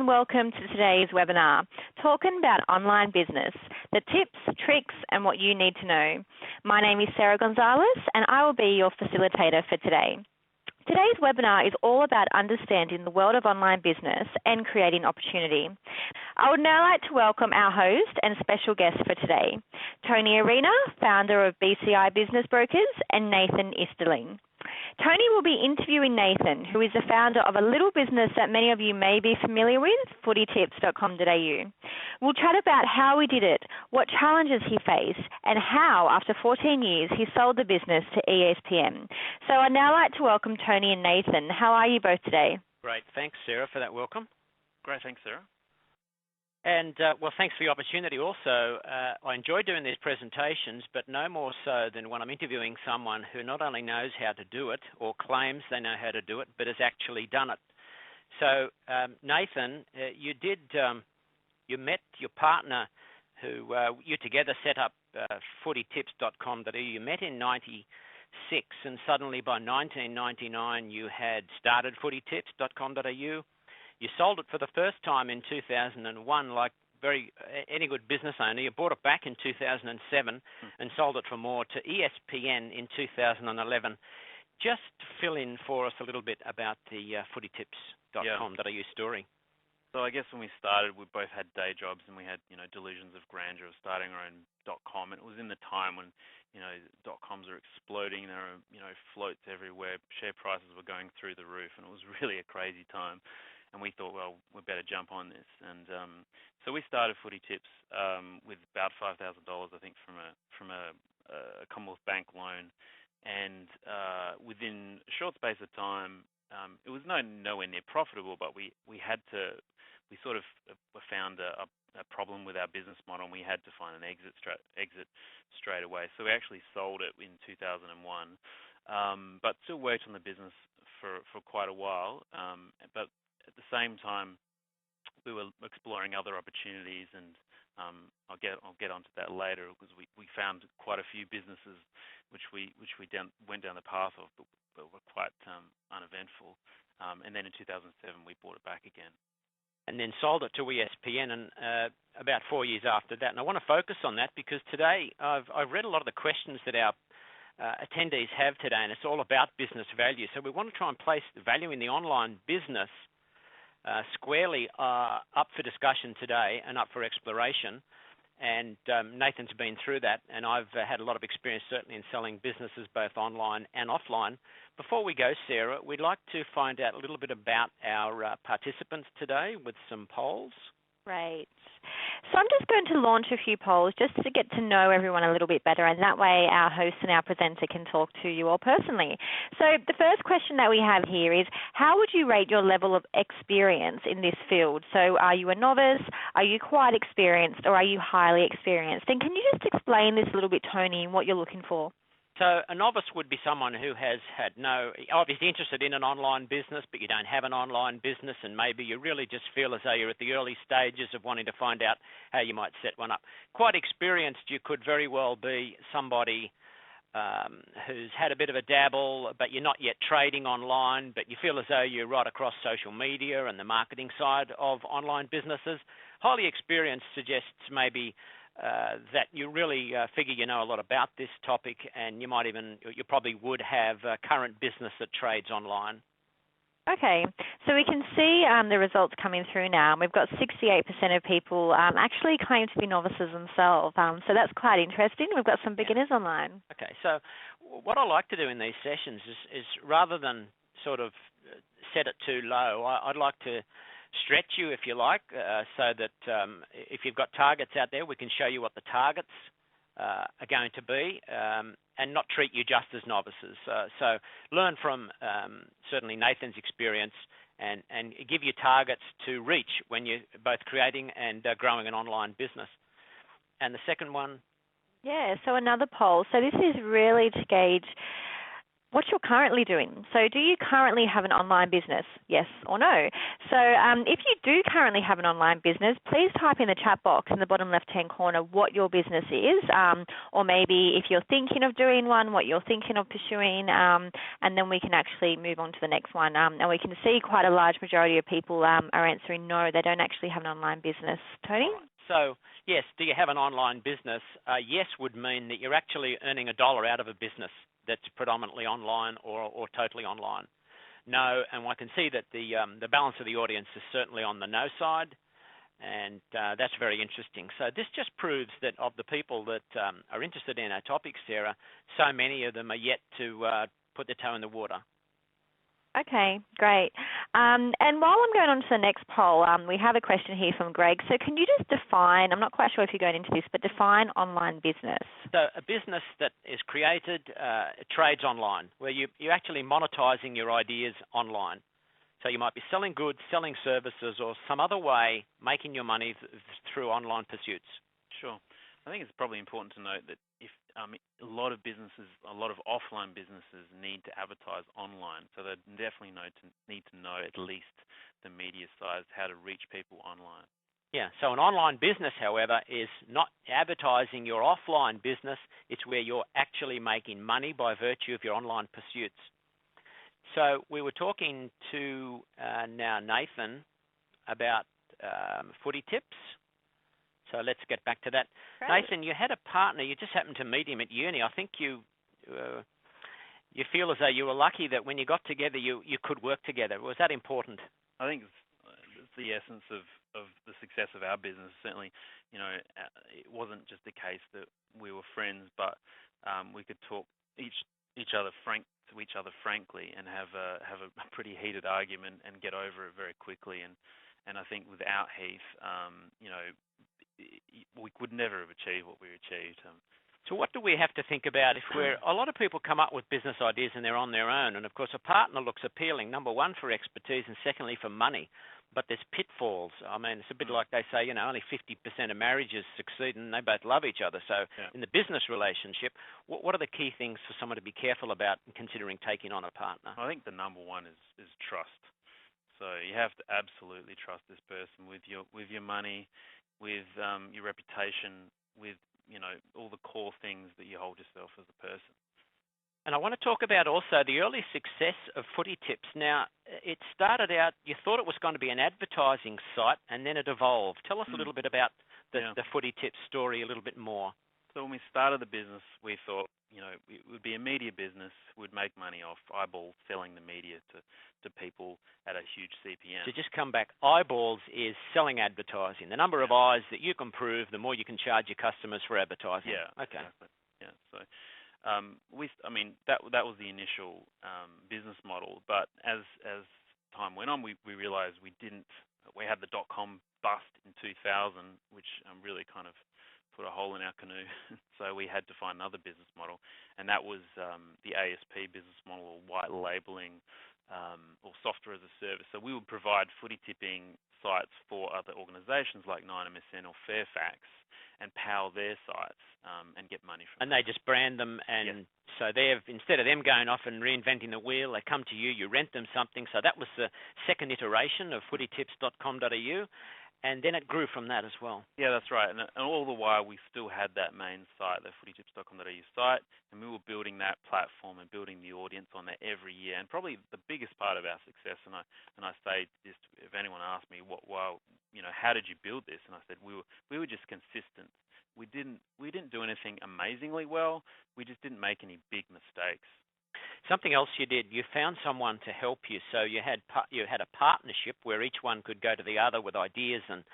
and welcome to today's webinar, talking about online business, the tips, tricks, and what you need to know. My name is Sarah Gonzalez, and I will be your facilitator for today. Today's webinar is all about understanding the world of online business and creating opportunity. I would now like to welcome our host and special guest for today, Tony Arena, founder of BCI Business Brokers, and Nathan Isterling. Tony will be interviewing Nathan, who is the founder of a little business that many of you may be familiar with, footytips.com.au. We'll chat about how he did it, what challenges he faced, and how, after 14 years, he sold the business to ESPN. So I'd now like to welcome Tony and Nathan. How are you both today? Great. Thanks, Sarah, for that welcome. Great. Thanks, Sarah. And, well, thanks for the opportunity also. I enjoy doing these presentations, but no more so than when I'm interviewing someone who not only knows how to do it or claims they know how to do it, but has actually done it. So, Nathan, you met your partner who you together set up footytips.com.au. You met in 96, and suddenly by 1999 you had started footytips.com.au. You sold it for the first time in 2001, like any good business owner. You bought it back in 2007 and sold it for more to ESPN in 2011. Just fill in for us a little bit about the footytips.com.au story. So I guess when we started, we both had day jobs and we had, delusions of grandeur of starting our own .com. And it was in the time when, .coms are exploding. There are, floats everywhere. Share prices were going through the roof, and it was really a crazy time. And we thought, well, we better jump on this. And so we started Footy Tips with about $5,000, I think, from a Commonwealth Bank loan. And within a short space of time, it was nowhere near profitable, but we sort of found a problem with our business model, and we had to find an exit straight away. So we actually sold it in 2001, but still worked on the business for quite a while. But at the same time, we were exploring other opportunities, and I'll get onto that later, because we found quite a few businesses which we went down the path of, but were quite uneventful. And then in 2007, we bought it back again. And then sold it to ESPN, and about 4 years after that. And I want to focus on that because today I've read a lot of the questions that our attendees have today, and it's all about business value. So we want to try and place the value in the online business squarely up for discussion today and up for exploration. And Nathan's been through that, and I've had a lot of experience certainly in selling businesses both online and offline. Before we go, Sarah, we'd like to find out a little bit about our participants today with some polls. Great. So I'm just going to launch a few polls just to get to know everyone a little bit better, and that way our host and our presenter can talk to you all personally. So the first question that we have here is, how would you rate your level of experience in this field? So are you a novice, are you quite experienced, or are you highly experienced? And can you just explain this a little bit, Tony, and what you're looking for? So a novice would be someone who has had obviously interested in an online business, but you don't have an online business, and maybe you really just feel as though you're at the early stages of wanting to find out how you might set one up. Quite experienced, you could very well be somebody who's had a bit of a dabble, but you're not yet trading online, but you feel as though you're right across social media and the marketing side of online businesses. Highly experienced suggests maybe that you really figure you know a lot about this topic, and you probably would have a current business that trades online. Okay, so we can see the results coming through now. We've got 68% of people actually claim to be novices themselves, so that's quite interesting. We've got some beginners online. Okay, so what I like to do in these sessions is rather than sort of set it too low, I'd like to stretch you, if you like, so that if you've got targets out there, we can show you what the targets are going to be, and not treat you just as novices. So learn from certainly Nathan's experience, and give you targets to reach when you're both creating and growing an online business. And the second one? Yeah, so another poll. So this is really to gauge what you're currently doing. So do you currently have an online business? Yes or no? So if you do currently have an online business, please type in the chat box in the bottom left-hand corner what your business is, or maybe if you're thinking of doing one, what you're thinking of pursuing, and then we can actually move on to the next one. And we can see quite a large majority of people are answering no, they don't actually have an online business. Tony? All right. So, yes, do you have an online business? Yes would mean that you're actually earning $1 out of a business that's predominantly online or totally online. No, and I can see that the balance of the audience is certainly on the no side, and that's very interesting. So this just proves that of the people that are interested in our topic, Sarah, so many of them are yet to put their toe in the water. Okay, great. And while I'm going on to the next poll, we have a question here from Greg. So can you just define, I'm not quite sure if you're going into this, but define online business. So a business that is created, trades online, where you're actually monetizing your ideas online. So you might be selling goods, selling services, or some other way making your money through online pursuits. Sure. I think it's probably important to note that if a lot of businesses, a lot of offline businesses need to advertise online, so they definitely need to know at least the media size, how to reach people online. Yeah, so an online business, however, is not advertising your offline business. It's where you're actually making money by virtue of your online pursuits. So we were talking to now Nathan about footy tips. So let's get back to that. Great. Nathan, you had a partner. You just happened to meet him at uni. I think you feel as though you were lucky that when you got together, you could work together. Was that important? I think it's the essence of the success of our business. Certainly, it wasn't just the case that we were friends, but we could talk each other frankly and have a pretty heated argument and get over it very quickly. And I think without Heath, we could never have achieved what we achieved. So what do we have to think about if a lot of people come up with business ideas and they're on their own, and of course a partner looks appealing, number one for expertise and secondly for money, but there's pitfalls. I mean, it's a bit like they say, only 50% of marriages succeed and they both love each other. So in the business relationship, what are the key things for someone to be careful about in considering taking on a partner? I think the number one is trust. So you have to absolutely trust this person with your money, with your reputation, with all the core things that you hold yourself as a person. And I want to talk about also the early success of Footy Tips. Now, it started out, you thought it was going to be an advertising site, and then it evolved. Tell us a little bit about the Footy Tips story a little bit more. So when we started the business, we thought, it would be a media business. We'd make money off eyeballs selling the media to people at a huge CPM. So just come back. Eyeballs is selling advertising. The number of eyes that you can prove, the more you can charge your customers for advertising. Yeah. Okay. Exactly. Yeah. So, that was the initial business model. But as time went on, we realized we had the .com bust in 2000, which really kind of put a hole in our canoe. So we had to find another business model, and that was the ASP business model, or white labeling, or software as a service. So we would provide footy tipping sites for other organizations like 9MSN or Fairfax and power their sites and get money from them. And they just brand them, and so instead of them going off and reinventing the wheel, they come to you, you rent them something. So that was the second iteration of footytips.com.au. And then it grew from that as well. Yeah, that's right. And all the while, we still had that main site, the footytips.com.au site, and we were building that platform and building the audience on there every year. And probably the biggest part of our success, and I say this, if anyone asked me, how did you build this? And I said, we were just consistent. We didn't do anything amazingly well. We just didn't make any big mistakes. Something else you did, you found someone to help you. So you had a partnership where each one could go to the other with ideas and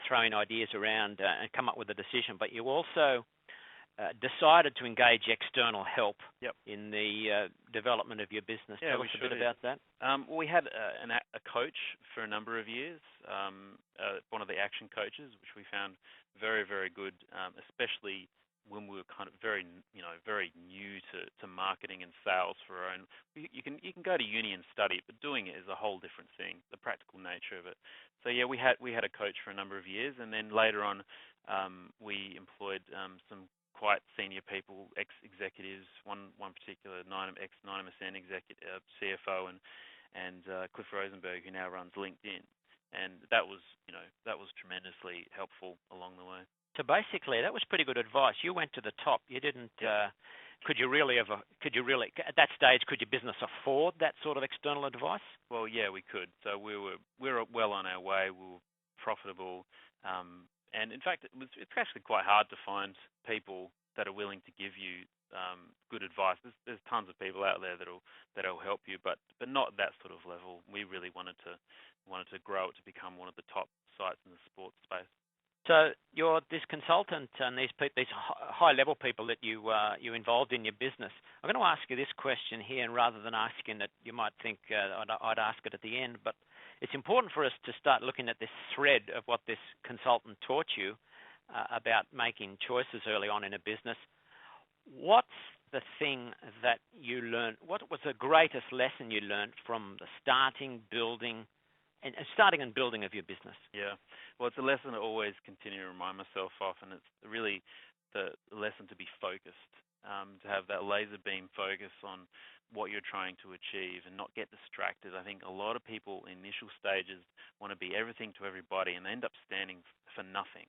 throwing ideas around and come up with a decision. But you also decided to engage external help in the development of your business. Tell us a bit about that. We had a coach for a number of years, one of the action coaches, which we found very, very good, especially when we were kind of very new to marketing and sales for our own. You can go to uni and study it, but doing it is a whole different thing, the practical nature of it. So we had a coach for a number of years, and then later on we employed some quite senior people, ex-executives. One particular ex-9% executive, CFO, and Cliff Rosenberg, who now runs LinkedIn, and that was tremendously helpful along the way. So basically, that was pretty good advice. You went to the top. You didn't. Could you really at that stage? Could your business afford that sort of external advice? Well, yeah, we could. So we were well on our way. We were profitable, and in fact, it's actually quite hard to find people that are willing to give you good advice. There's tons of people out there that'll help you, but not that sort of level. We really wanted to grow it to become one of the top sites in the sports space. So you're this consultant and these high-level people that you involved in your business. I'm going to ask you this question here, and rather than asking that, you might think I'd ask it at the end, but it's important for us to start looking at this thread of what this consultant taught you about making choices early on in a business. What's the thing that you learned? What was the greatest lesson you learned from the starting and building of your business? Yeah, well, it's a lesson I always continue to remind myself of, and it's really the lesson to be focused, to have that laser beam focus on what you're trying to achieve and not get distracted. I think a lot of people in initial stages want to be everything to everybody, and they end up standing for nothing.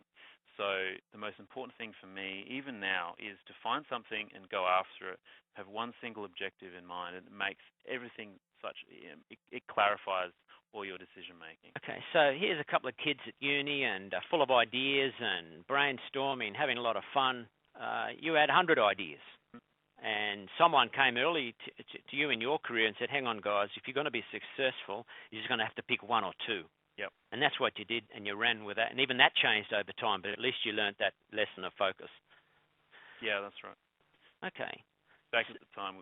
So the most important thing for me, even now, is to find something and go after it, have one single objective in mind, and it makes everything it clarifies all your decision making. Okay, so here's a couple of kids at uni and full of ideas and brainstorming, having a lot of fun. You had 100 ideas, and someone came early to you in your career and said, hang on, guys, if you're going to be successful, you're just going to have to pick one or two. Yep. And that's what you did, and you ran with that. And even that changed over time, but at least you learned that lesson of focus. Yeah, that's right. Okay. Back at the time,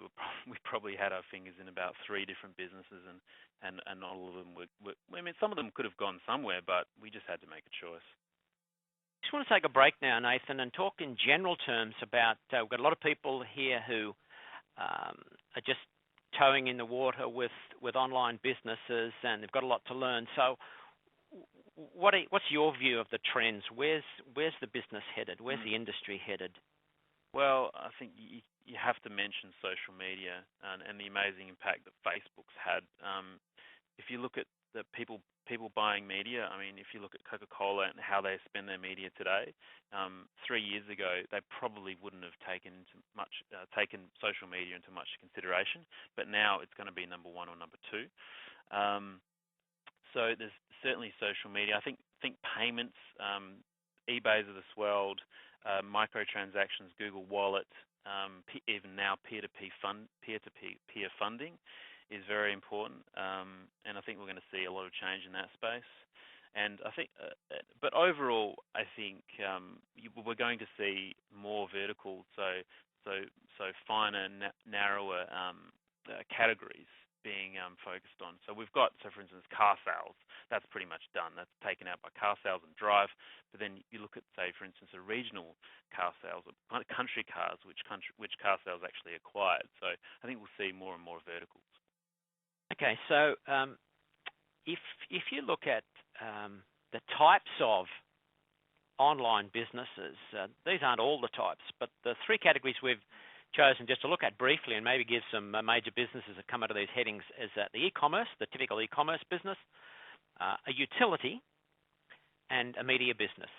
we probably had our fingers in about 3 different businesses, and not all of them were. I mean, some of them could have gone somewhere, but we just had to make a choice. I just want to take a break now, Nathan, and talk in general terms about. We've got a lot of people here who are just toeing in the water with online businesses, and they've got a lot to learn. So, what's your view of the trends? Where's the business headed? Where's the industry headed? Well, I think you have to mention social media and the amazing impact that Facebook's had. If you look at the people buying media, I mean, if you look at Coca-Cola and how they spend their media today, 3 years ago they probably wouldn't have taken social media into much consideration, but now it's going to be number 1 or number 2. So there's certainly social media. I think payments, eBay's of this world, microtransactions, Google Wallet, even now peer-to-peer funding is very important, and I think we're going to see a lot of change in that space. And I think, but overall, I think we're going to see more vertical, so finer, narrower categories being focused on. So we've got, for instance, car sales. That's pretty much done. That's taken out by car sales and drive. But then you look at, say, for instance, a regional car sales, or country cars, which car sales actually acquired. So I think we'll see more and more verticals. Okay, so if you look at the types of online businesses, these aren't all the types, but the 3 categories we've chosen just to look at briefly and maybe give some major businesses that come out of these headings is the e-commerce, the typical e-commerce business, a utility, and a media business.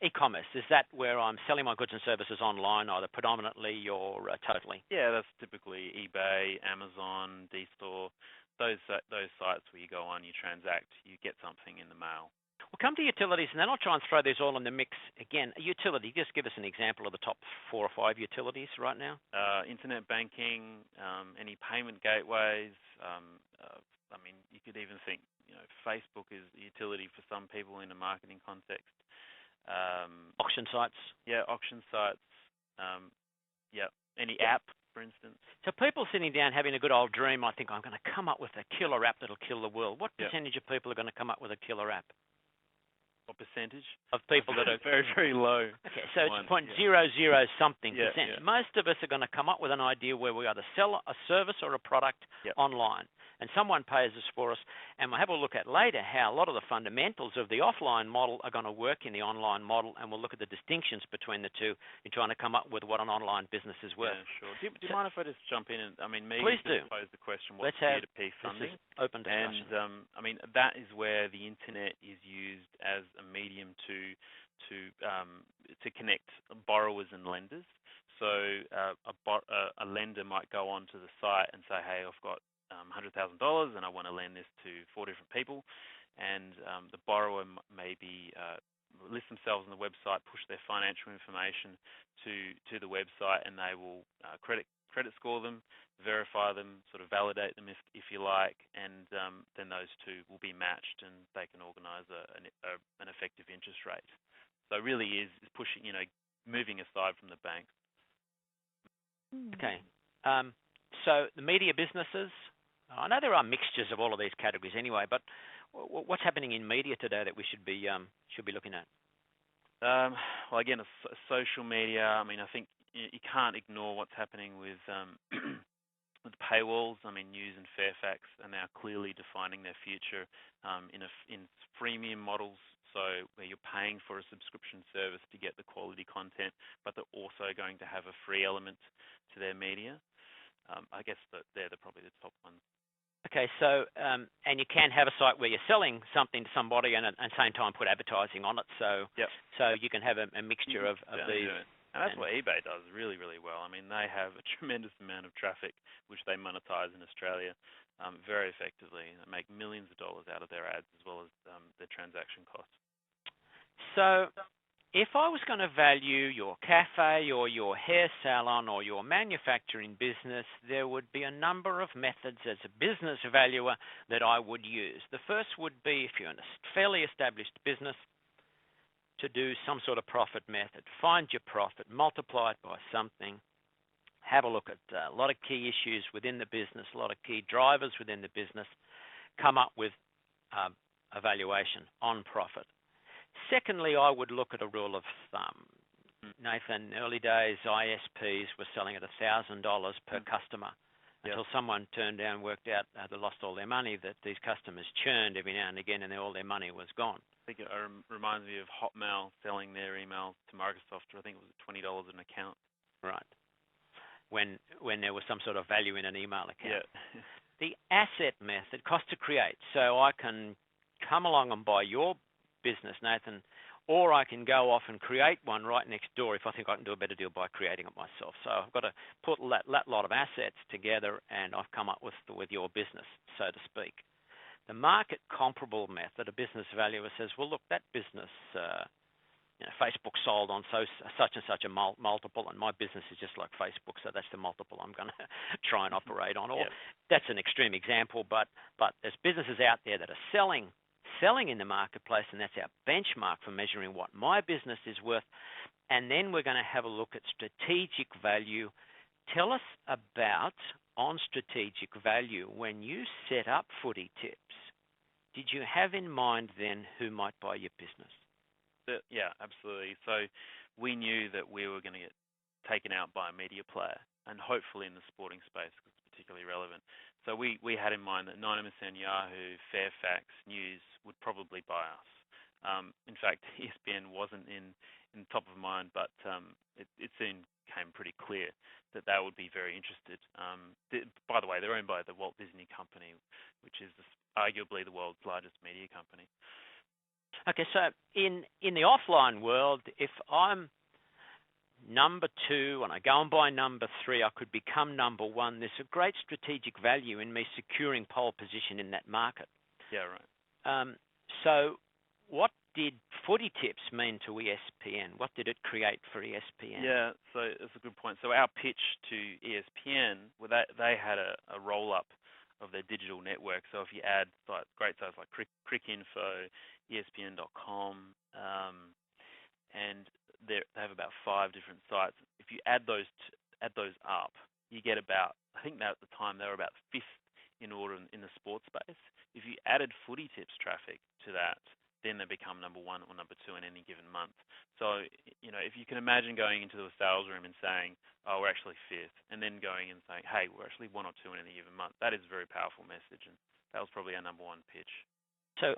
E-commerce, is that where I'm selling my goods and services online, either predominantly or totally? Yeah, that's typically eBay, Amazon, D-Store, those sites where you go on, you transact, you get something in the mail. We'll come to utilities, and then I'll try and throw these all in the mix again. A utility, just give us an example of the top 4 or 5 utilities right now. Internet banking, any payment gateways. I mean, you could even think, Facebook is a utility for some people in a marketing context. Auction sites. Yeah, auction sites. Any app, for instance. So people sitting down having a good old dream, I think I'm going to come up with a killer app that'll kill the world. What percentage of people are going to come up with a killer app? What percentage? of people that are very, very low. Okay, so one. it's 0.00 something Yeah, percent. yeah. Most of us are going to come up with an idea where we either sell a service or a product Yep. online, and someone pays us for us, and we'll have a look at later how a lot of the fundamentals of the offline model are going to work in the online model, and we'll look at the distinctions between the two in trying to come up with what an online business is worth. Yeah, sure. Do you mind if I just jump in? And I mean, Megan Please do. just posed the question, what's Let's have peer-to-peer funding? This is open discussion. And I mean, that is where the internet is used as a medium to connect borrowers and lenders. So a lender might go onto the site and say, hey, I've got $100,000 and I want to lend this to 4 different people, and the borrower maybe list themselves on the website, push their financial information to the website, and they will credit score them, verify them, sort of validate them if you like, and then those two will be matched, and they can organise an effective interest rate. So it really is pushing, moving aside from the banks. Okay. So the media businesses, I know there are mixtures of all of these categories anyway, but what's happening in media today that we should be looking at? Well, again, social media. I mean, I think you can't ignore what's happening with with paywalls. I mean, News and Fairfax are now clearly defining their future in freemium models. So where you're paying for a subscription service to get the quality content, but they're also going to have a free element to their media. I guess that they're probably the top ones. Okay, so and you can have a site where you're selling something to somebody and at the same time put advertising on it. So yep. So you can have a mixture of these. Yeah. And that's what eBay does really, really well. I mean, they have a tremendous amount of traffic, which they monetize in Australia very effectively. They make millions of dollars out of their ads as well as their transaction costs. So if I was going to value your cafe or your hair salon or your manufacturing business, there would be a number of methods as a business valuer that I would use. The first would be, if you're in a fairly established business, to do some sort of profit method. Find your profit, multiply it by something, have a look at a lot of key issues within the business, a lot of key drivers within the business, come up with a valuation on profit. Secondly, I would look at a rule of thumb. Nathan, early days, ISPs were selling at $1,000 per customer until someone turned down, worked out they lost all their money, that these customers churned every now and again and all their money was gone. I think it reminds me of Hotmail selling their emails to Microsoft for, I think it was $20 an account. Right. When there was some sort of value in an email account. Yeah. The asset method, cost to create. So I can come along and buy your business, Nathan, or I can go off and create one right next door if I think I can do a better deal by creating it myself. So I've got to put that lot of assets together, and I've come up with your business, so to speak. The market comparable method, a business valuer says, well, look, that business, Facebook sold on such and such a multiple, and my business is just like Facebook, so that's the multiple I'm going to try and operate on. Or that's an extreme example, but there's businesses out there that are selling in the marketplace, and that's our benchmark for measuring what my business is worth. And then we're going to have a look at strategic value. Tell us about, on strategic value, when you set up Footy Tips, did you have in mind then who might buy your business? Yeah, absolutely. So we knew that we were going to get taken out by a media player, and hopefully in the sporting space, because it's particularly relevant. So we had in mind that 90% Yahoo, Fairfax, News would probably buy us. In fact, ESPN wasn't in top of mind, but it soon became pretty clear that they would be very interested. By the way, they're owned by the Walt Disney Company, which is arguably the world's largest media company. Okay, so in the offline world, if I'm number 2 and I go and buy number 3, I could become number 1. There's a great strategic value in me securing pole position in that market. Yeah, right. So what did Footy Tips mean to ESPN? What did it create for ESPN? Yeah, so that's a good point. So our pitch to ESPN, well, they had a roll-up of their digital network. So if you add great sites like Cricinfo, ESPN.com, and they have about 5 different sites. If you add those up, you get about, I think that at the time they were about 5th in order in the sports space. If you added Footy Tips traffic to that, then they become number one or number two in any given month. So, if you can imagine going into a sales room and saying, oh, we're actually fifth, and then going and saying, hey, we're actually one or two in any given month, that is a very powerful message, and that was probably our number one pitch. So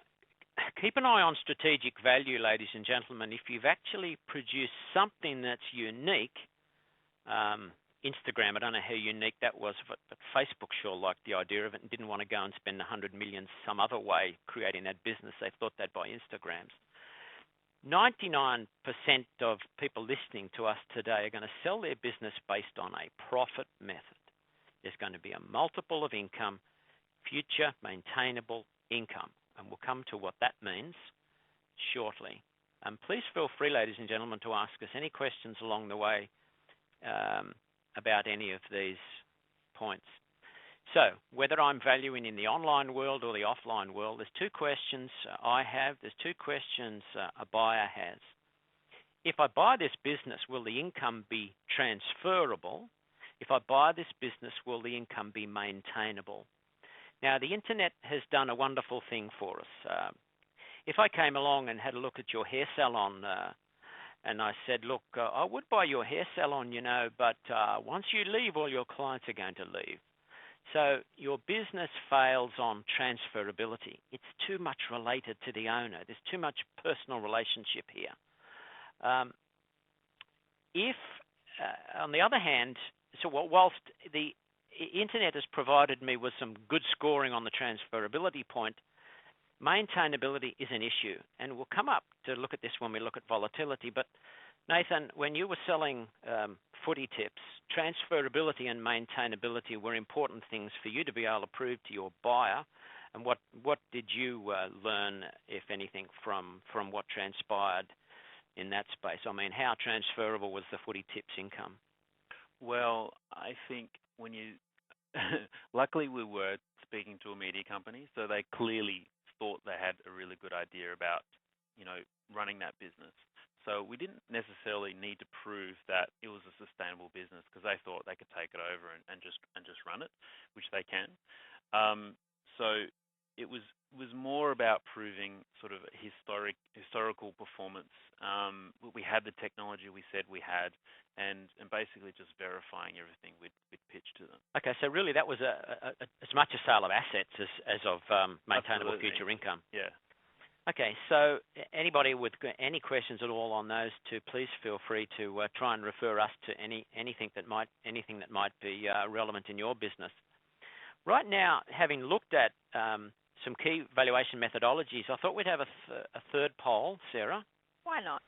keep an eye on strategic value, ladies and gentlemen. If you've actually produced something that's unique, Instagram, I don't know how unique that was, but Facebook sure liked the idea of it and didn't want to go and spend 100 million some other way creating that business. They thought they'd buy Instagrams. 99% of people listening to us today are going to sell their business based on a profit method. There's going to be a multiple of income, future maintainable income, and we'll come to what that means shortly. Please feel free, ladies and gentlemen, to ask us any questions along the way about any of these points. So whether I'm valuing in the online world or the offline world, there's two questions I have. There's two questions a buyer has. If I buy this business, will the income be transferable? If I buy this business, will the income be maintainable? Now, the internet has done a wonderful thing for us. If I came along and had a look at your hair salon and I said, look, I would buy your hair salon, but once you leave, all your clients are going to leave. So your business fails on transferability. It's too much related to the owner. There's too much personal relationship here. If, on the other hand, whilst the internet has provided me with some good scoring on the transferability point, maintainability is an issue, and we'll come up to look at this when we look at volatility. But Nathan, when you were selling footy tips, transferability and maintainability were important things for you to be able to prove to your buyer. And what did you learn, if anything, from what transpired in that space? I mean, how transferable was the footy tips income? Well, I think when you luckily we were speaking to a media company, so they clearly thought they had a really good idea about, running that business. So we didn't necessarily need to prove that it was a sustainable business because they thought they could take it over and just run it, which they can. So it was more about proving sort of historical performance. We had the technology we said we had, and basically just verifying everything we'd pitched to them. Okay, so really that was as much a sale of assets as of maintainable future income. Yeah. Okay, so anybody with any questions at all on those two, please feel free to try and refer us to anything that might be relevant in your business. Right now, having looked at some key valuation methodologies, I thought we'd have a third poll, Sarah. Why not?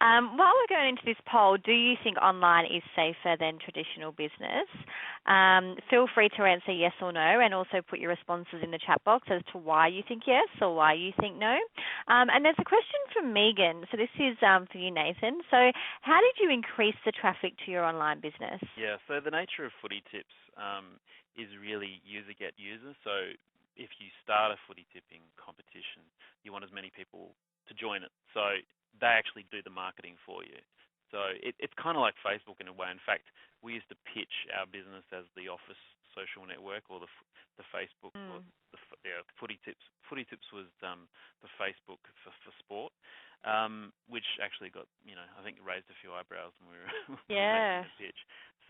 While we're going into this poll, do you think online is safer than traditional business? Feel free to answer yes or no, and also put your responses in the chat box as to why you think yes or why you think no. And there's a question from Megan. So this is for you, Nathan. So how did you increase the traffic to your online business? Yeah, so the nature of footy tips is really user get user. So if you start a footy tipping competition, you want as many people to join it. So they actually do the marketing for you. So it's kind of like Facebook in a way. In fact, we used to pitch our business as the Office social network, or the Facebook, or Footy Tips. Footy Tips was the Facebook for sport, which actually got, I think raised a few eyebrows when we were making the pitch.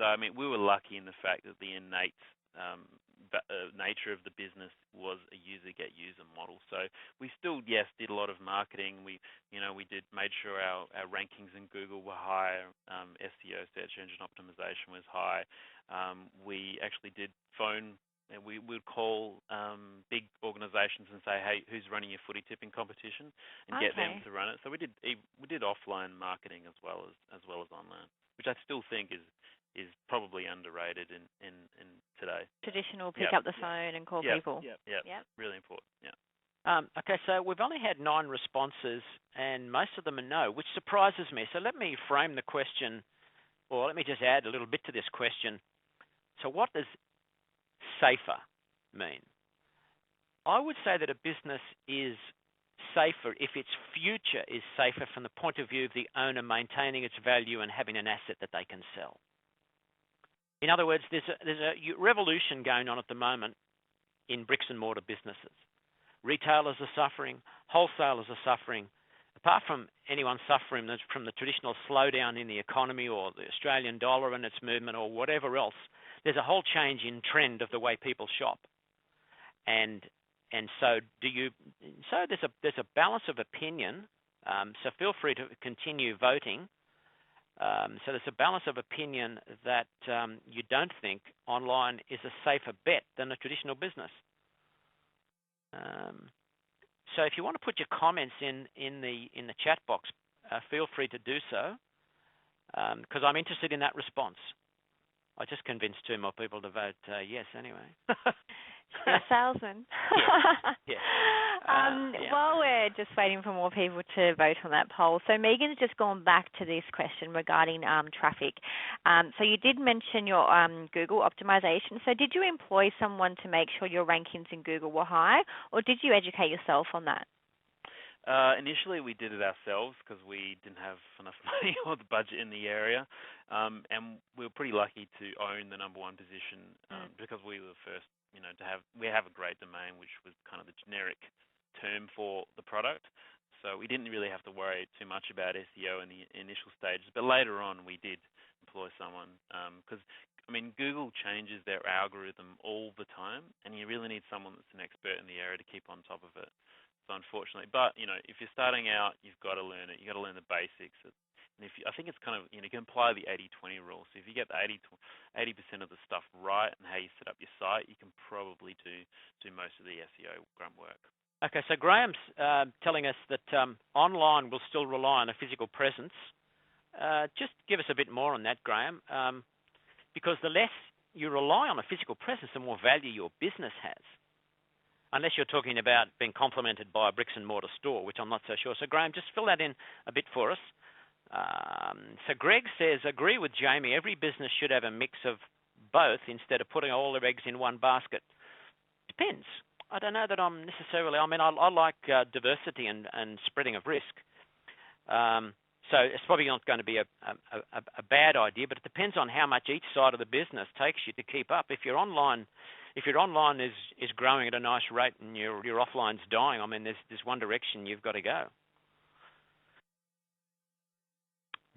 So I mean, we were lucky in the fact that the innate nature of the business was a user get user model. So we still, yes, did a lot of marketing. We made sure our rankings in Google were high. SEO, search engine optimization, was high. We actually did phone, and we would call big organizations and say, hey, who's running your footy tipping competition, and get them to run it. So we did offline marketing as well as online, which I still think is probably underrated in today. Traditional, pick up the phone and call people. Yeah, really important. Yeah. Okay, so we've only had 9 responses, and most of them are no, which surprises me. So let me frame the question, or let me just add a little bit to this question. So what does safer mean? I would say that a business is safer if its future is safer from the point of view of the owner maintaining its value and having an asset that they can sell. In other words, there's a revolution going on at the moment in bricks and mortar businesses. Retailers are suffering, wholesalers are suffering. Apart from anyone suffering from the traditional slowdown in the economy or the Australian dollar and its movement or whatever else, there's a whole change in trend of the way people shop. And so there's a balance of opinion. So feel free to continue voting. So there's a balance of opinion that you don't think online is a safer bet than a traditional business. So if you want to put your comments in the chat box, feel free to do so, because I'm interested in that response. I just convinced 2 more people to vote yes anyway. You're a salesman. Yeah. While we're just waiting for more people to vote on that poll, so Megan's just gone back to this question regarding traffic. So you did mention your Google optimization. So did you employ someone to make sure your rankings in Google were high, or did you educate yourself on that? Initially, we did it ourselves because we didn't have enough money or the budget in the area, and we were pretty lucky to own the number 1 position because we were the first. We have a great domain, which was kind of the generic term for the product. So we didn't really have to worry too much about SEO in the initial stages. But later on, we did employ someone because, Google changes their algorithm all the time, and you really need someone that's an expert in the area to keep on top of it. So unfortunately, but if you're starting out, you've got to learn it. You've got to learn the basics. And I think it's kind of, you can apply the 80-20 rule. So if you get the 80% of the stuff right and how you set up your site, you can probably do most of the SEO grunt work. Okay, so Graham's telling us that online will still rely on a physical presence. Just give us a bit more on that, Graham, because the less you rely on a physical presence, the more value your business has. Unless you're talking about being complemented by a bricks and mortar store, which I'm not so sure. So Graham, just fill that in a bit for us. So Greg says, agree with Jamie, every business should have a mix of both instead of putting all their eggs in one basket. Depends. I don't know that I'm necessarily, I like diversity and spreading of risk. So it's probably not going to be a bad idea, but it depends on how much each side of the business takes you to keep up. If your online is growing at a nice rate and your offline's dying, there's one direction you've got to go.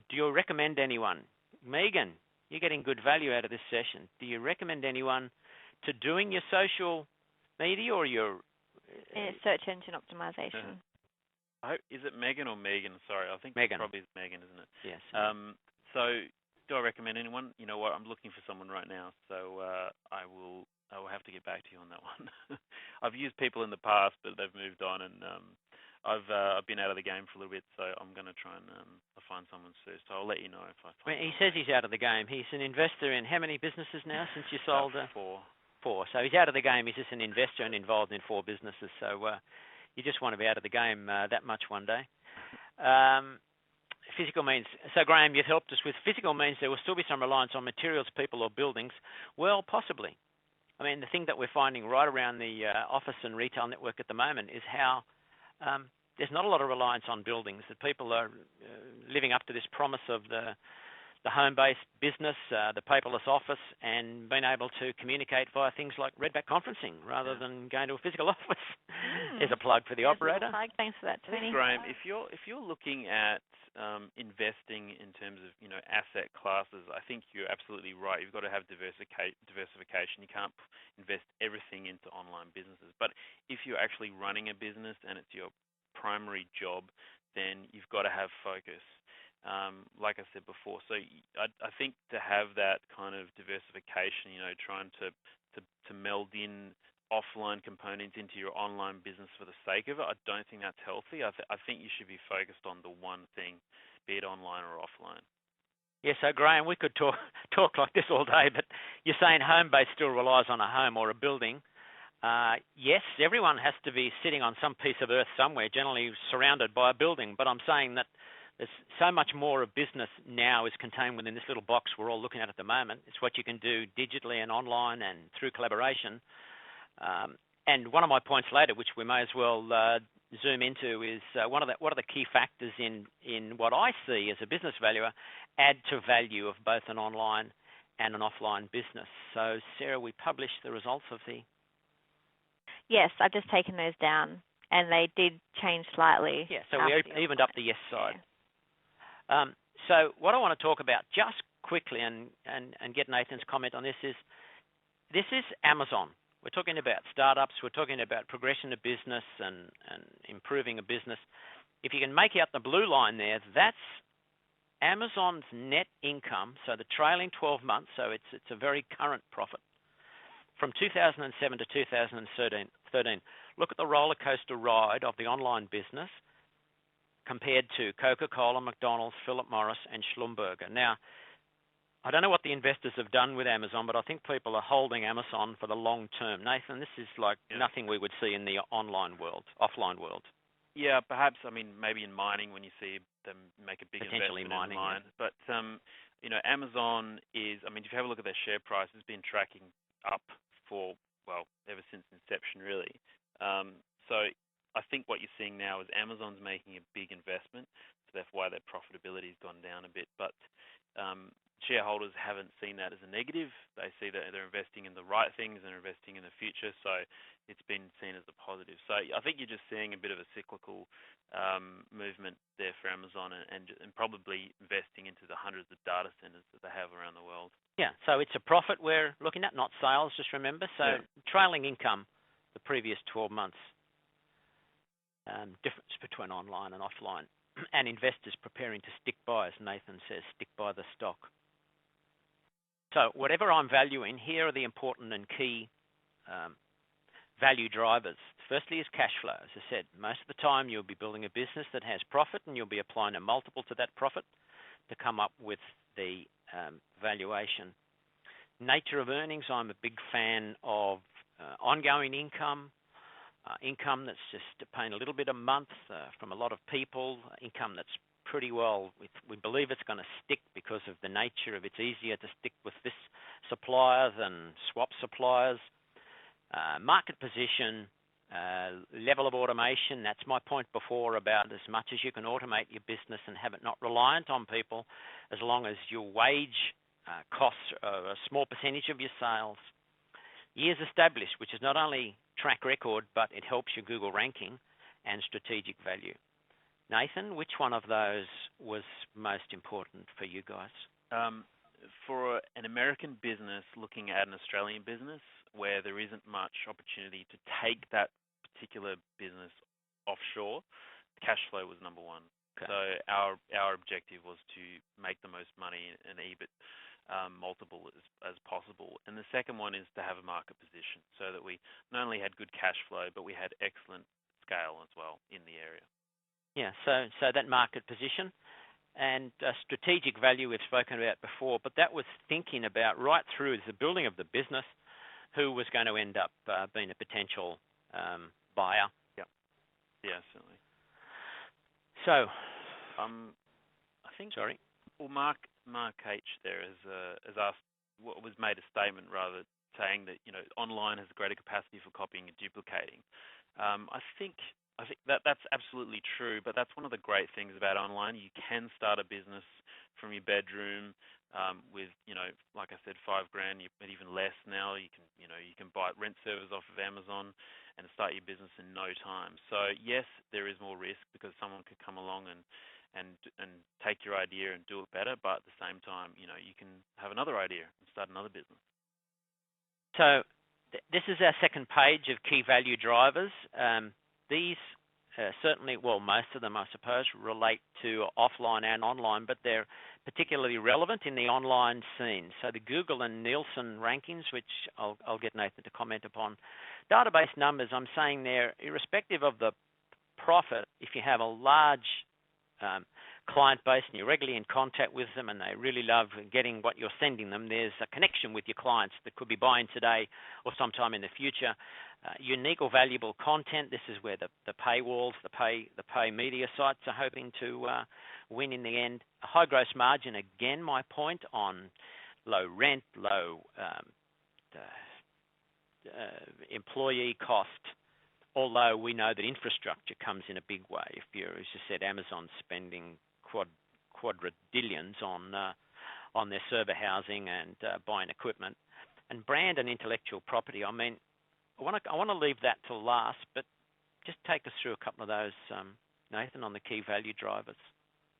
Do you recommend anyone? Megan, you're getting good value out of this session. Do you recommend anyone to doing your social media or your search engine optimization? Is it Megan or Megan? Sorry, I think Megan. Probably it's Megan, isn't it? Yes. So do I recommend anyone? You know what? I'm looking for someone right now, so I will have to get back to you on that one. I've used people in the past, but they've moved on, and I've been out of the game for a little bit, so I'm going to try and find someone soon. So I'll let you know if I find. He says he's out of the game. He's an investor in how many businesses now since you sold? 4. 4. So he's out of the game. He's just an investor and involved in 4 businesses. So you just want to be out of the game that much one day. Physical means. So Graham, you've helped us with physical means there will still be some reliance on materials, people, or buildings. Well, possibly. The thing that we're finding right around the office and retail network at the moment is how there's not a lot of reliance on buildings, that people are living up to this promise of the home-based business, the paperless office, and being able to communicate via things like Redback conferencing rather than going to a physical office. There's a plug for the operator. Thanks for that, Tony. Graham, if you're looking at investing in terms of asset classes, I think you're absolutely right. You've got to have diversification. You can't invest everything into online businesses. But if you're actually running a business and it's your primary job, then you've got to have focus. Like I said before, so I think to have that kind of diversification, trying to meld in offline components into your online business for the sake of it, I don't think that's healthy. I think you should be focused on the one thing, be it online or offline. Yeah, so Graham, we could talk like this all day, but you're saying home-based still relies on a home or a building. Yes, everyone has to be sitting on some piece of earth somewhere, generally surrounded by a building, but I'm saying that there's so much more of business now is contained within this little box we're all looking at the moment. It's what you can do digitally and online and through collaboration. And one of my points later, which we may as well zoom into, is what are the key factors in what I see as a business valuer add to value of both an online and an offline business. So Sarah, we published the results of the... Yes, I've just taken those down. and they did change slightly. Yeah, so we evened up the yes side. Yeah. So what I want to talk about just quickly and get Nathan's comment on this is Amazon. We're talking about startups. We're talking about progression of business and improving a business. If you can make out the blue line there, that's Amazon's net income, so the trailing 12 months, so it's a very current profit, from 2007 to 2013. Look at the roller coaster ride of the online business compared to Coca-Cola, McDonald's, Philip Morris, and Schlumberger. Now, I don't know what the investors have done with Amazon, but I think people are holding Amazon for the long term. Nathan, this is like nothing we would see in the offline world. Yeah, perhaps. I mean, maybe in mining when you see them make a big potentially investment mining, in mine. Yeah. But Amazon is. I mean, if you have a look at their share price, it's been tracking up for ever since inception, really. So I think what you're seeing now is Amazon's making a big investment, so that's why their profitability has gone down a bit. But shareholders haven't seen that as a negative. They see that they're investing in the right things and investing in the future, so it's been seen as a positive. So I think you're just seeing a bit of a cyclical movement there for Amazon and probably investing into the hundreds of data centers that they have around the world. Yeah, so it's a profit we're looking at, not sales, just remember. So trailing income, the previous 12 months, difference between online and offline, and investors preparing to stick by, as Nathan says, stick by the stock. So whatever I'm valuing, here are the important and key value drivers. Firstly is cash flow. As I said, most of the time you'll be building a business that has profit and you'll be applying a multiple to that profit to come up with the valuation. Nature of earnings, I'm a big fan of ongoing income, income that's just paying a little bit a month from a lot of people, income that's pretty well, we believe it's going to stick because of the nature of it's easier to stick with this supplier than swap suppliers. Market position, level of automation, that's my point before about as much as you can automate your business and have it not reliant on people, as long as your wage costs are a small percentage of your sales. Years established, which is not only track record, but it helps your Google ranking, and strategic value. Nathan, which one of those was most important for you guys? For an American business looking at an Australian business where there isn't much opportunity to take that particular business offshore, cash flow was number one. Okay. So our objective was to make the most money in EBIT multiple as possible. And the second one is to have a market position so that we not only had good cash flow, but we had excellent scale as well in the area. Yeah, so that market position and strategic value we've spoken about before, but that was thinking about right through the building of the business, who was going to end up being a potential buyer. Yeah, certainly. So, I think. Sorry. Well, Mark H there has asked, what was made a statement rather, saying that online has a greater capacity for copying and duplicating. I think that's absolutely true, but that's one of the great things about online. You can start a business from your bedroom with, like I said, $5,000, but even less now. You can buy rent servers off of Amazon and start your business in no time. So yes, there is more risk because someone could come along and take your idea and do it better, but at the same time, you can have another idea and start another business. So this is our second page of key value drivers. These certainly, well, most of them, I suppose, relate to offline and online, but they're particularly relevant in the online scene. So the Google and Nielsen rankings, which I'll get Nathan to comment upon. Database numbers, I'm saying they're irrespective of the profit. If you have a large client base and you're regularly in contact with them and they really love getting what you're sending them, there's a connection with your clients that could be buying today or sometime in the future. Unique or valuable content, this is where the paywalls, the pay media sites are hoping to win in the end. A high gross margin, again, my point on low rent, low employee cost, although we know that infrastructure comes in a big way. If you're, as you said, Amazon's spending quadrillions on their server housing and buying equipment. And brand and intellectual property, I mean, I want to leave that to last, but just take us through a couple of those, Nathan, on the key value drivers.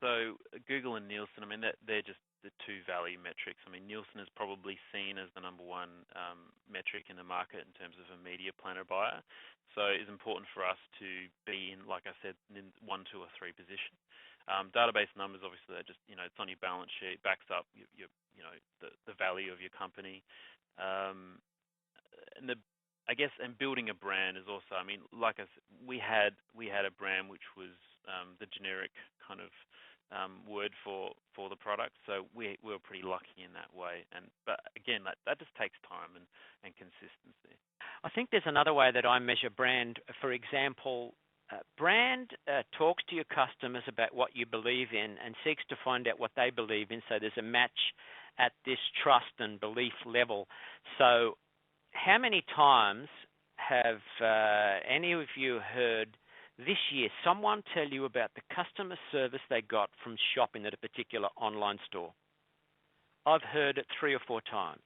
So Google and Nielsen, I mean, they're just the two value metrics. I mean, Nielsen is probably seen as the number one metric in the market in terms of a media planner buyer. So it's important for us to be in, like I said, in 1, 2, or 3 position. Database numbers, obviously, they're just, it's on your balance sheet, backs up the value of your company. And and building a brand is also, I mean, like I said, we had a brand which was the generic kind of word for the product, so we were pretty lucky in that way. But again, that just takes time and consistency. I think there's another way that I measure brand. For example, brand talks to your customers about what you believe in and seeks to find out what they believe in, so there's a match at this trust and belief level. So how many times have any of you heard this year someone tell you about the customer service they got from shopping at a particular online store? I've heard it 3 or 4 times.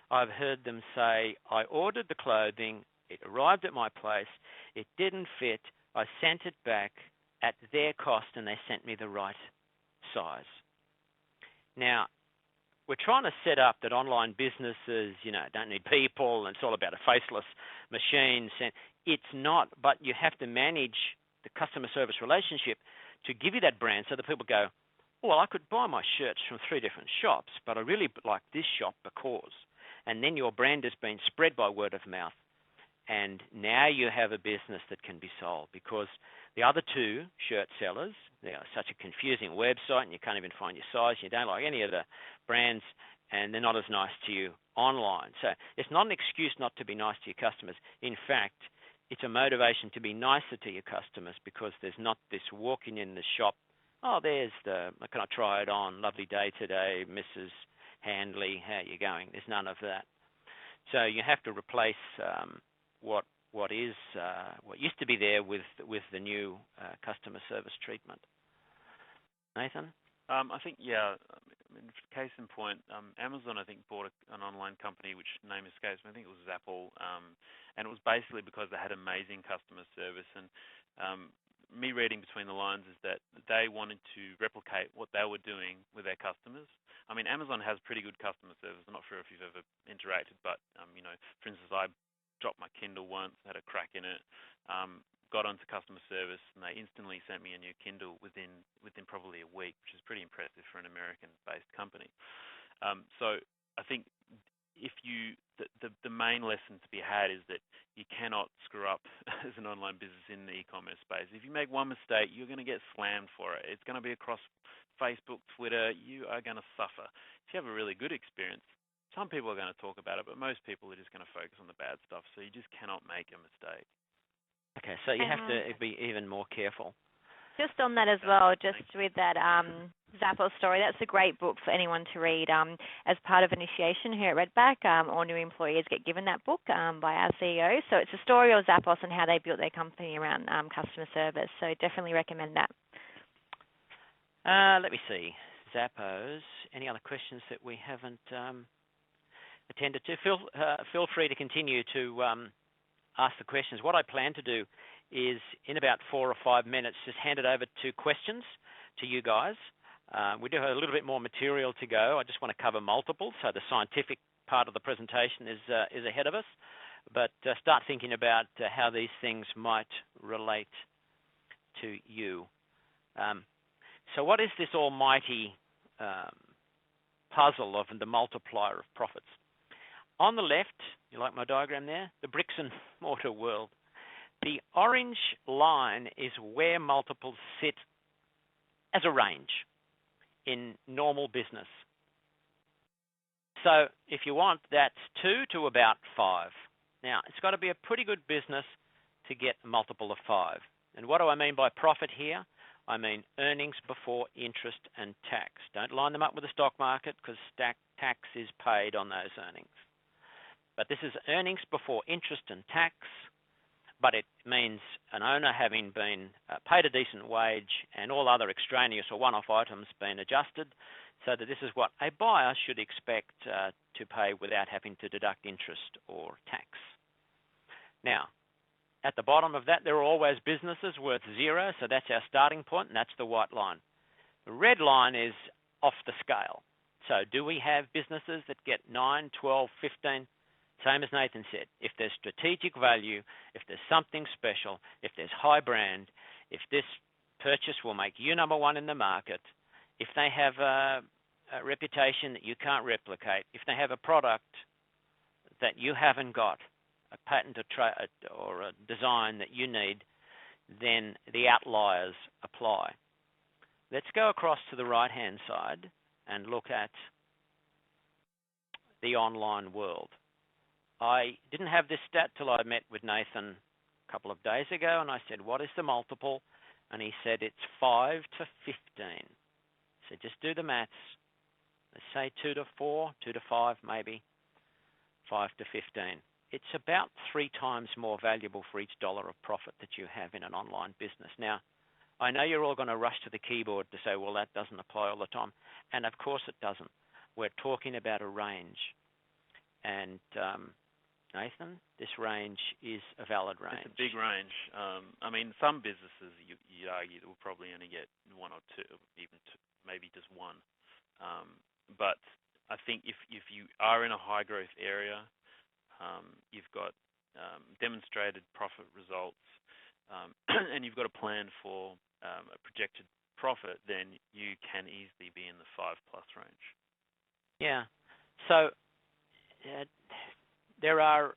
I've heard them say, I ordered the clothing, it arrived at my place, it didn't fit, I sent it back at their cost and they sent me the right size. Now, we're trying to set up that online businesses, don't need people and it's all about a faceless machine. It's not, but you have to manage the customer service relationship to give you that brand so that people go, well, I could buy my shirts from 3 different shops, but I really like this shop because. And then your brand has been spread by word of mouth. And now you have a business that can be sold, because the other 2 shirt sellers, they are such a confusing website and you can't even find your size. You don't like any of the brands and they're not as nice to you online. So it's not an excuse not to be nice to your customers. In fact, it's a motivation to be nicer to your customers, because there's not this walking in the shop, oh, there's can I try it on? Lovely day today, Mrs. Handley, how are you going? There's none of that. So you have to replace what used to be there with the new customer service treatment. Nathan? I think, yeah. I mean, case in point, Amazon, I think, bought an online company which name escapes me. I think it was Apple, and it was basically because they had amazing customer service. And me reading between the lines is that they wanted to replicate what they were doing with their customers. I mean, Amazon has pretty good customer service. I'm not sure if you've ever interacted, but for instance, I dropped my Kindle once, had a crack in it, got onto customer service, and they instantly sent me a new Kindle within probably a week, which is pretty impressive for an American-based company. So I think the main lesson to be had is that you cannot screw up as an online business in the e-commerce space. If you make one mistake, you're going to get slammed for it. It's going to be across Facebook, Twitter. You are going to suffer. If you have a really good experience, some people are going to talk about it, but most people are just going to focus on the bad stuff. So you just cannot make a mistake. Okay, so you have to be even more careful. Just on that as well, just with that Zappos story, that's a great book for anyone to read. As part of initiation here at Redback, all new employees get given that book by our CEO. So it's a story of Zappos and how they built their company around customer service. So definitely recommend that. Let me see. Zappos. Any other questions that we haven't attended to? Feel free to continue to ask the questions. What I plan to do is, in about 4 or 5 minutes, just hand it over to questions to you guys. We do have a little bit more material to go. I just want to cover multiple, so the scientific part of the presentation is ahead of us. But start thinking about how these things might relate to you. So what is this almighty puzzle of the multiplier of profits? On the left, you like my diagram there? The bricks and mortar world. The orange line is where multiples sit as a range in normal business. So if you want, that's 2 to about 5. Now, it's got to be a pretty good business to get a multiple of 5. And what do I mean by profit here? I mean earnings before interest and tax. Don't line them up with the stock market, because tax is paid on those earnings. But this is earnings before interest and tax, but it means an owner having been paid a decent wage and all other extraneous or one-off items being adjusted, so that this is what a buyer should expect to pay without having to deduct interest or tax. Now, At the bottom of that, there are always businesses worth zero, so that's our starting point, and that's the white line. The red line is off the scale. So do we have businesses that get 9, 12, 15? Same as Nathan said, if there's strategic value, if there's something special, if there's high brand, if this purchase will make you number one in the market, if they have a reputation that you can't replicate, if they have a product that you haven't got, a patent or a design that you need, then the outliers apply. Let's go across to the right-hand side and look at the online world. I didn't have this stat till I met with Nathan a couple of days ago, and I said, what is the multiple? And he said it's 5 to 15. So just do the maths. Let's say 2 to 4, 2 to 5 maybe, 5 to 15. It's about 3 times more valuable for each dollar of profit that you have in an online business. Now, I know you're all going to rush to the keyboard to say, well, that doesn't apply all the time. And of course it doesn't. We're talking about a range. And Nathan, this range is a valid range. It's a big range. I mean, some businesses you'd argue that will probably only get 1 or 2, even maybe just 1. But I think if you are in a high growth area, you've got demonstrated profit results, and you've got a plan for a projected profit, then you can easily be in the 5+ range. Yeah. So there are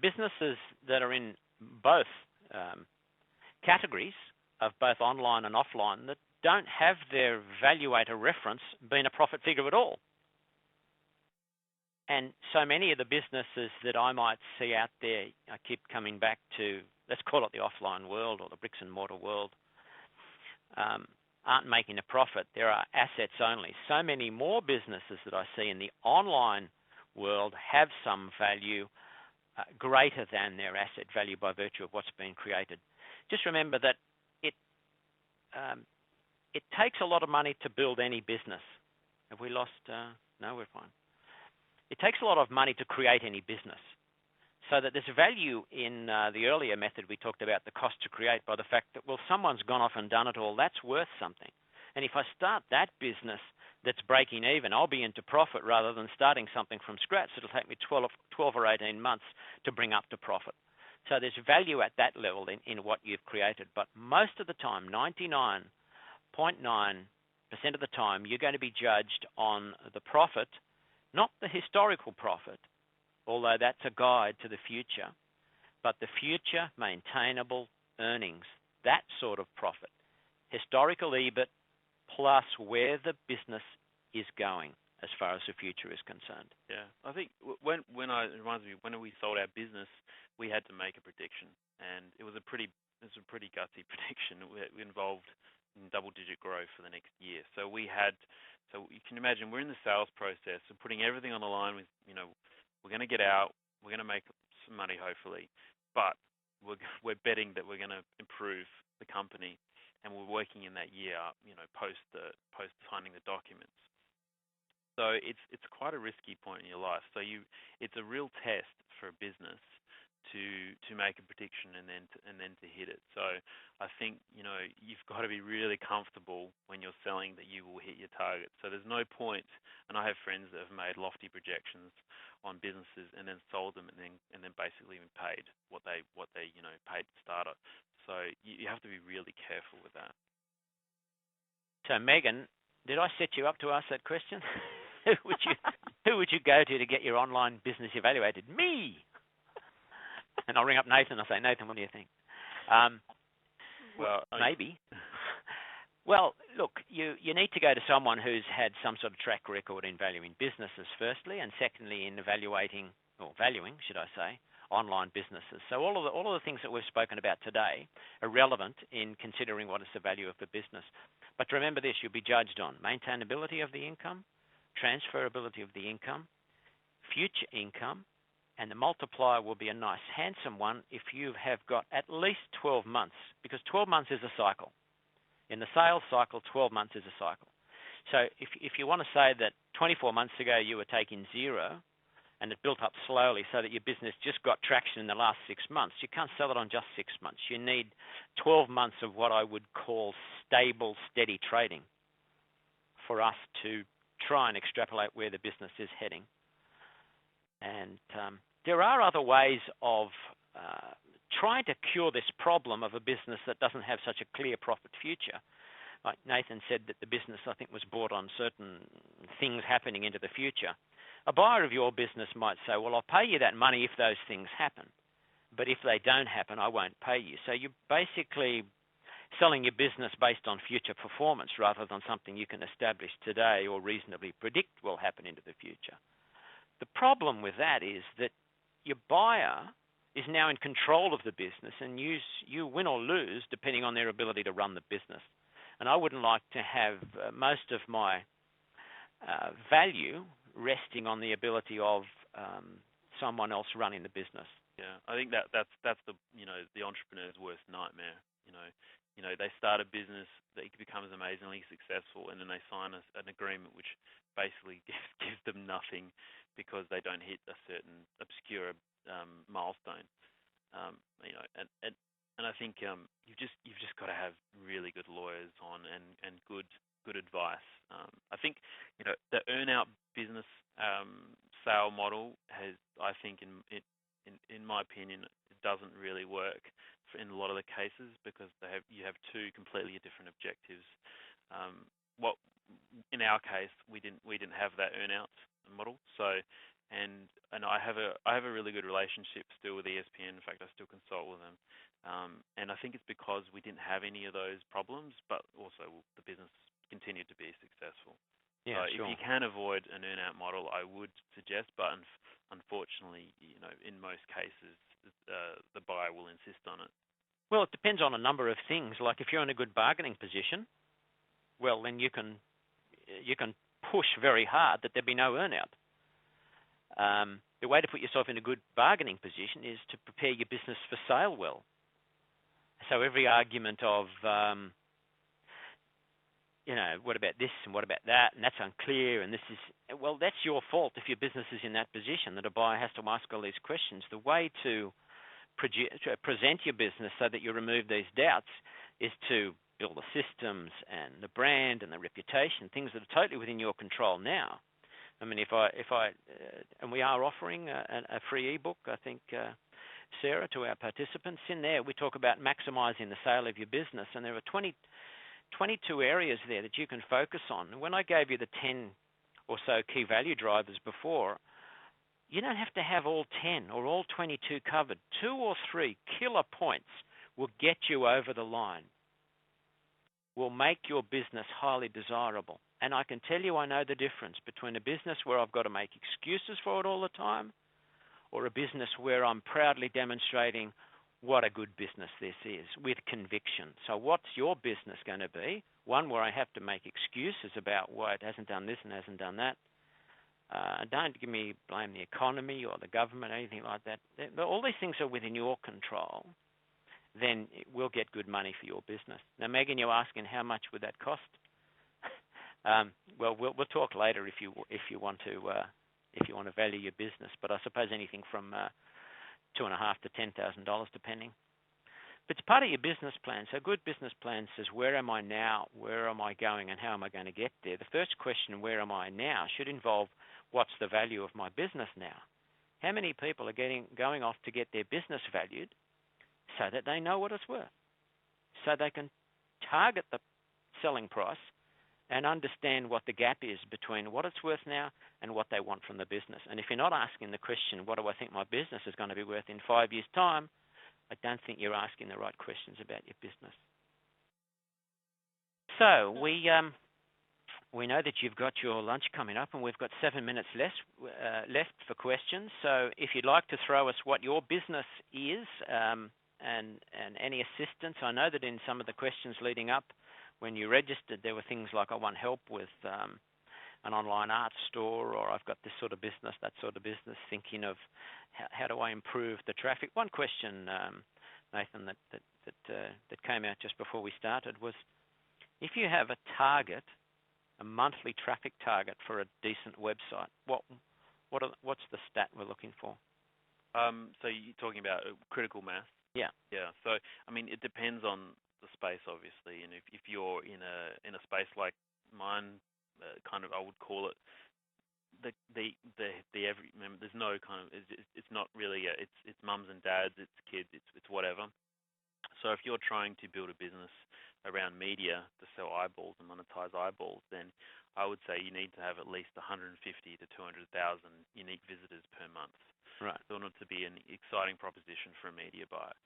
businesses that are in both categories of both online and offline that don't have their valuator reference being a profit figure at all. And so many of the businesses that I might see out there, I keep coming back to, let's call it the offline world or the bricks and mortar world, aren't making a profit. There are assets only. So many more businesses that I see in the online world have some value greater than their asset value by virtue of what's been created. Just remember that it takes a lot of money to build any business. Have we lost? No, we're fine. It takes a lot of money to create any business. So that there's value in the earlier method we talked about, the cost to create, by the fact that, well, someone's gone off and done it all. That's worth something. And if I start that business that's breaking even, I'll be into profit rather than starting something from scratch. It'll take me 12 or 18 months to bring up to profit. So there's value at that level in what you've created. But most of the time, 99.9% of the time, you're going to be judged on the profit, not the historical profit, although that's a guide to the future, but the future maintainable earnings, that sort of profit. Historical EBIT plus where the business is going as far as the future is concerned. Yeah, I think it reminds me, when we sold our business, we had to make a prediction, and it was a pretty gutsy prediction. It involved double-digit growth for the next year. So you can imagine we're in the sales process and putting everything on the line with, we're going to get out, we're going to make some money hopefully, but we're betting that we're going to improve the company, and we're working in that year, post signing the documents. So it's quite a risky point in your life. So it's a real test for a business to make a prediction and then to hit it. So I think you've got to be really comfortable when you're selling that you will hit your target. So there's no point. And I have friends that have made lofty projections on businesses and then sold them and then basically even paid what they paid to start it. So you have to be really careful with that. So Megan, did I set you up to ask that question? Who would you go to get your online business evaluated? Me. And I'll ring up Nathan and I'll say, Nathan, what do you think? Maybe. Well, look, you need to go to someone who's had some sort of track record in valuing businesses, firstly, and secondly, in valuing, should I say, online businesses. So all of the things that we've spoken about today are relevant in considering what is the value of the business. But remember this, you'll be judged on maintainability of the income, transferability of the income, future income, and the multiplier will be a nice, handsome one if you have got at least 12 months, because 12 months is a cycle. In the sales cycle, 12 months is a cycle. So if you want to say that 24 months ago you were taking 0, and it built up slowly so that your business just got traction in the last 6 months, you can't sell it on just 6 months. You need 12 months of what I would call stable, steady trading for us to try and extrapolate where the business is heading. And there are other ways of trying to cure this problem of a business that doesn't have such a clear profit future. Like Nathan said, that the business, I think, was bought on certain things happening into the future. A buyer of your business might say, well, I'll pay you that money if those things happen. But if they don't happen, I won't pay you. So you're basically selling your business based on future performance rather than something you can establish today or reasonably predict will happen into the future. The problem with that is that your buyer is now in control of the business, and you win or lose depending on their ability to run the business. And I wouldn't like to have most of my value resting on the ability of someone else running the business. Yeah, I think that's the the entrepreneur's worst nightmare. They start a business that becomes amazingly successful, and then they sign an agreement which basically gives them nothing because they don't hit a certain obscure milestone. And I think you've just got to have really good lawyers on and good advice. I think the earn-out business sale model has, I think, in my opinion, it doesn't really work in a lot of the cases because you have two completely different objectives. In our case, we didn't have that earn-out model, so. And I have a really good relationship still with ESPN. In fact, I still consult with them. And I think it's because we didn't have any of those problems, but also the business continued to be successful. Yeah, so sure. If you can avoid an earn-out model, I would suggest, but unfortunately, in most cases, the buyer will insist on it. Well, it depends on a number of things. Like if you're in a good bargaining position, well, then you can push very hard that there be no earn-out. The way to put yourself in a good bargaining position is to prepare your business for sale well. So every argument of, what about this and what about that, and that's unclear, and this is, well, that's your fault if your business is in that position that a buyer has to ask all these questions. The way to present your business so that you remove these doubts is to build the systems and the brand and the reputation, things that are totally within your control now. I mean, and we are offering a free ebook, I think, Sarah, to our participants. In there, we talk about maximizing the sale of your business, and there are 22 areas there that you can focus on. And when I gave you the 10 or so key value drivers before, you don't have to have all 10 or all 22 covered. 2 or 3 killer points will get you over the line, will make your business highly desirable. And I can tell you I know the difference between a business where I've got to make excuses for it all the time or a business where I'm proudly demonstrating what a good business this is with conviction. So what's your business going to be? One where I have to make excuses about why it hasn't done this and hasn't done that. Don't blame the economy or the government or anything like that. All these things are within your control. Then it will get good money for your business. Now, Megan, you're asking how much would that cost? Well, we'll talk later if you want to value your business. But I suppose anything from $2,500 to $10,000, depending. But it's part of your business plan. So a good business plan says, where am I now? Where am I going? And how am I going to get there? The first question, where am I now, should involve what's the value of my business now? How many people are going off to get their business valued so that they know what it's worth, so they can target the selling price and understand what the gap is between what it's worth now and what they want from the business. And if you're not asking the question, what do I think my business is going to be worth in 5 years' time, I don't think you're asking the right questions about your business. So we know that you've got your lunch coming up, and we've got 7 minutes left for questions. So if you'd like to throw us what your business is and any assistance, I know that in some of the questions leading up, when you registered, there were things like I want help with an online art store, or I've got this sort of business, that sort of business, thinking of how do I improve the traffic. One question, Nathan, that came out just before we started was, if you have a target, a monthly traffic target for a decent website, what What's the stat we're looking for? So you're talking about critical mass? Yeah. Yeah. So I mean, it depends on the space, obviously, and if you're in a space like mine, kind of, I would call it the every. Remember, there's no kind of. It's not really. It's mums and dads. It's kids. It's whatever. So if you're trying to build a business around media to sell eyeballs and monetize eyeballs, then I would say you need to have at least 150 to 200,000 unique visitors per month. Right. In order to be an exciting proposition for a media buyer.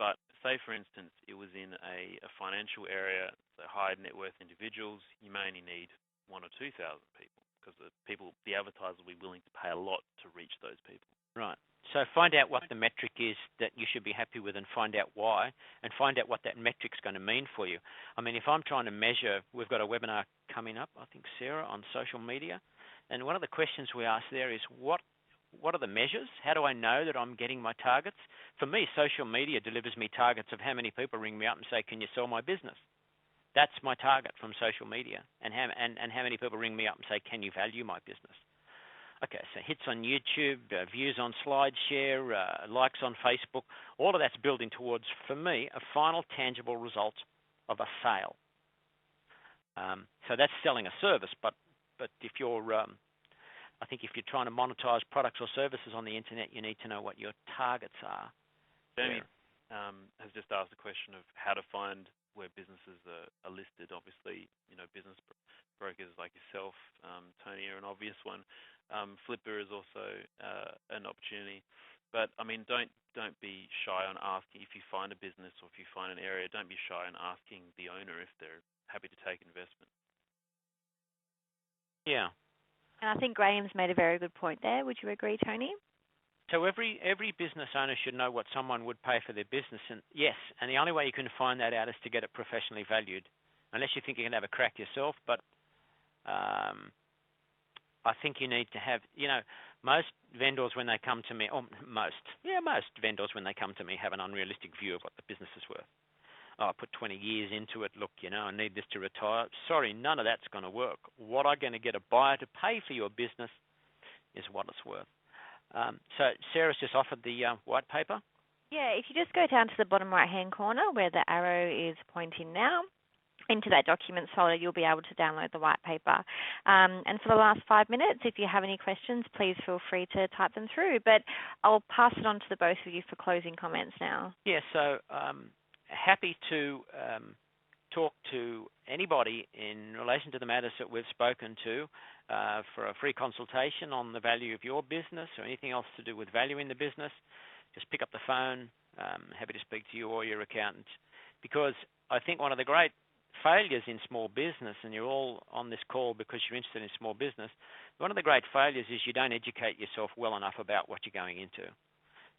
But say, for instance, it was in a financial area, so high net worth individuals, you may only need 1,000 or 2,000 people because the advertisers will be willing to pay a lot to reach those people. Right. So find out what the metric is that you should be happy with and find out why, and find out what that metric's going to mean for you. I mean, if I'm trying to measure, we've got a webinar coming up, I think, Sarah, on social media, and one of the questions we ask there is what are the measures? How do I know that I'm getting my targets? For me, social media delivers me targets of how many people ring me up and say, can you sell my business? That's my target from social media. And how many people ring me up and say, can you value my business? Okay, so hits on YouTube, views on SlideShare, likes on Facebook, all of that's building towards, for me, a final tangible result of a sale. So that's selling a service, but if you're I think if you're trying to monetize products or services on the internet, you need to know what your targets are. Jamie has just asked a question of how to find where businesses are listed. Obviously, business brokers like yourself, Tony, are an obvious one. Flipper is also an opportunity. But I mean, don't be shy on asking if you find a business or if you find an area. Don't be shy on asking the owner if they're happy to take investment. Yeah. And I think Graham's made a very good point there. Would you agree, Tony? So every business owner should know what someone would pay for their business, and yes, and the only way you can find that out is to get it professionally valued, unless you think you can have a crack yourself. But I think you need to have, most vendors when they come to me, most vendors when they come to me have an unrealistic view of what the business is worth. Oh, I put 20 years into it. Look, I need this to retire. Sorry, none of that's going to work. What I'm going to get a buyer to pay for your business is what it's worth. So Sarah's just offered the white paper. Yeah, if you just go down to the bottom right-hand corner where the arrow is pointing now, into that documents folder, you'll be able to download the white paper. And for the last 5 minutes, if you have any questions, please feel free to type them through. But I'll pass it on to the both of you for closing comments now. Yeah, so happy to talk to anybody in relation to the matters that we've spoken to for a free consultation on the value of your business or anything else to do with valuing the business. Just pick up the phone. Happy to speak to you or your accountant, because I think one of the great failures in small business, and you're all on this call because you're interested in small business, one of the great failures is you don't educate yourself well enough about what you're going into.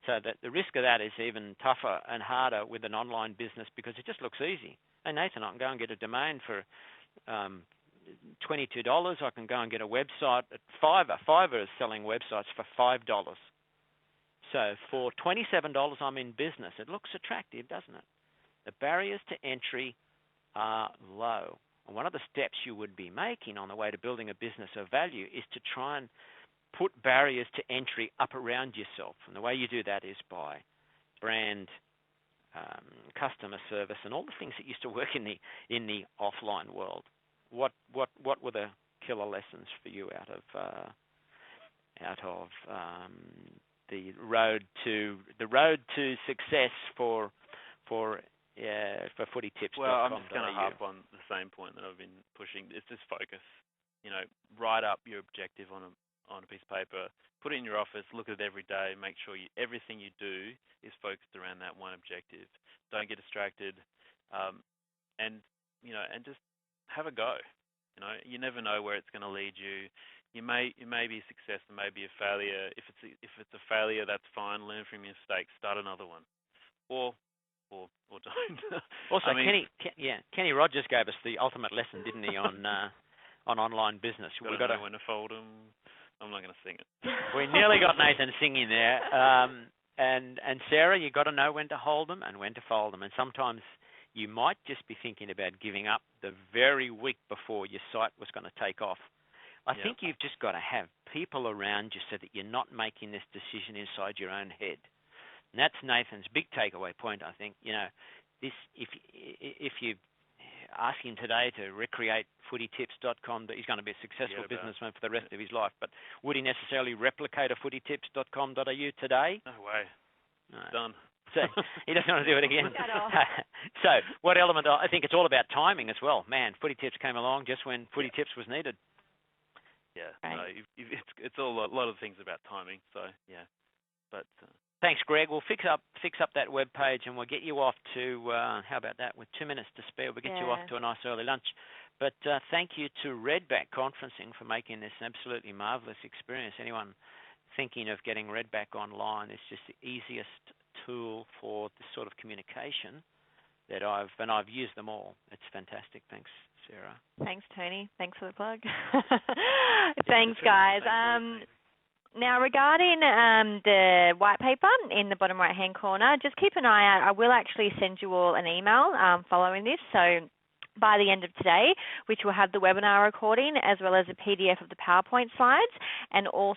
So that the risk of that is even tougher and harder with an online business because it just looks easy. Hey, Nathan, I can go and get a domain for $22. I can go and get a website at Fiverr. Fiverr is selling websites for $5. So for $27, I'm in business. It looks attractive, doesn't it? The barriers to entry are low. And one of the steps you would be making on the way to building a business of value is to try and put barriers to entry up around yourself. And the way you do that is by brand, customer service, and all the things that used to work in the offline world. What were the killer lessons for you out of the road to success for footy tips? Well, I'm just going to harp on the same point that I've been pushing. It's just focus. Write up your objective on a piece of paper, put it in your office, look at it every day, make sure everything you do is focused around that one objective. Don't get distracted, and just have a go. You never know where it's going to lead you. You may be a success, and may be a failure. If it's a failure, that's fine. Learn from your mistakes. Start another one, or don't. Also, Kenny Rogers gave us the ultimate lesson, didn't he, on online business? We've got to know when to fold them. I'm not going to sing it. We nearly got Nathan singing there. And Sarah, you've got to know when to hold them and when to fold them. And sometimes you might just be thinking about giving up the very week before your site was going to take off. I think you've just got to have people around you so that you're not making this decision inside your own head. And that's Nathan's big takeaway point, I think. This if you ask him today to recreate footytips.com, that he's going to be a successful businessman for the rest of his life. But would he necessarily replicate a footytips.com.au today? No way. No. Done. So he doesn't want to do it again. So what element? I think it's all about timing as well. Man, Footy Tips came along just when Footy Tips was needed. Yeah, right. no, it's all a lot of things about timing. So yeah, but thanks, Greg. We'll fix up that web page and we'll get you off to how about that? With 2 minutes to spare, we'll get you off to a nice early lunch. But thank you to Redback Conferencing for making this an absolutely marvelous experience. Anyone thinking of getting Redback online, it's just the easiest tool for this sort of communication that I've used them all. It's fantastic. Thanks, Sarah. Thanks, Tony. Thanks for the plug. Thanks, guys. Now, regarding the white paper in the bottom right-hand corner, just keep an eye out. I will actually send you all an email following this. So by the end of today, which will have the webinar recording as well as a PDF of the PowerPoint slides and also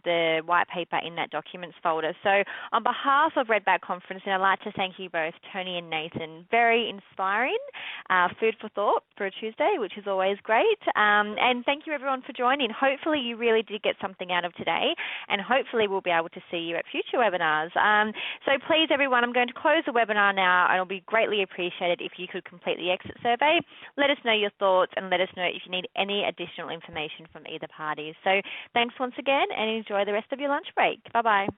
the white paper in that documents folder. So on behalf of Redback Conference, I'd like to thank you both, Tony and Nathan. Very inspiring, food for thought for a Tuesday, which is always great. And thank you everyone for joining. Hopefully you really did get something out of today, and hopefully we'll be able to see you at future webinars. So please everyone, I'm going to close the webinar now, and it'll be greatly appreciated if you could complete the exit survey. Let us know your thoughts and let us know if you need any additional information from either party. So thanks once again and enjoy the rest of your lunch break. Bye-bye.